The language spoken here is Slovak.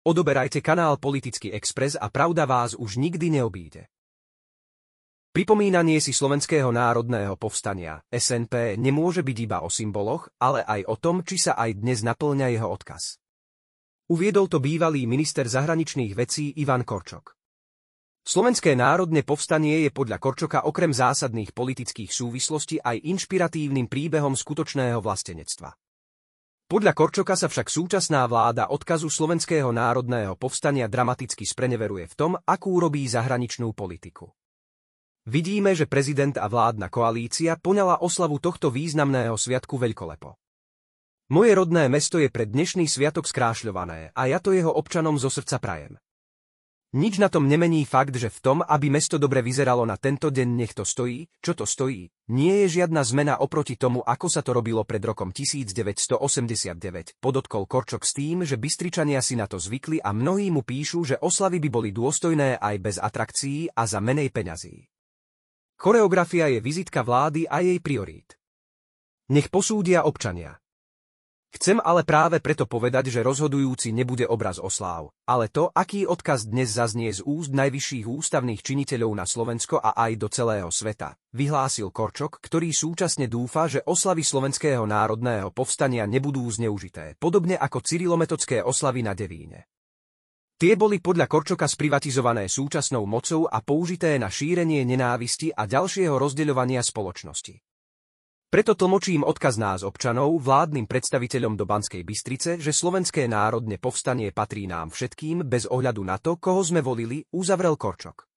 Odoberajte kanál Politický Express a pravda vás už nikdy neobíde. Pripomínanie si Slovenského národného povstania, SNP, nemôže byť iba o symboloch, ale aj o tom, či sa aj dnes napĺňa jeho odkaz. Uviedol to bývalý minister zahraničných vecí Ivan Korčok. Slovenské národné povstanie je podľa Korčoka okrem zásadných politických súvislostí aj inšpiratívnym príbehom skutočného vlastenectva. Podľa Korčoka sa však súčasná vláda odkazu Slovenského národného povstania dramaticky spreneveruje v tom, akú robí zahraničnú politiku. Vidíme, že prezident a vládna koalícia poňala oslavu tohto významného sviatku veľkolepo. Moje rodné mesto je pre dnešný sviatok skrášľované a ja to jeho občanom zo srdca prajem. Nič na tom nemení fakt, že v tom, aby mesto dobre vyzeralo na tento deň, nech to stojí, čo to stojí, nie je žiadna zmena oproti tomu, ako sa to robilo pred rokom 1989, podotkol Korčok s tým, že Bystričania si na to zvykli a mnohí mu píšu, že oslavy by boli dôstojné aj bez atrakcií a za menej peňazí. Choreografia je vizitka vlády a jej priorít. Nech posúdia občania. Chcem ale práve preto povedať, že rozhodujúci nebude obraz osláv, ale to, aký odkaz dnes zaznie z úst najvyšších ústavných činiteľov na Slovensko a aj do celého sveta, vyhlásil Korčok, ktorý súčasne dúfa, že oslavy Slovenského národného povstania nebudú zneužité, podobne ako cyrilometodské oslavy na Devíne. Tie boli podľa Korčoka sprivatizované súčasnou mocou a použité na šírenie nenávisti a ďalšieho rozdeľovania spoločnosti. Preto tlmočím odkaz nás občanov vládnym predstaviteľom do Banskej Bystrice, že Slovenské národné povstanie patrí nám všetkým bez ohľadu na to, koho sme volili, uzavrel Korčok.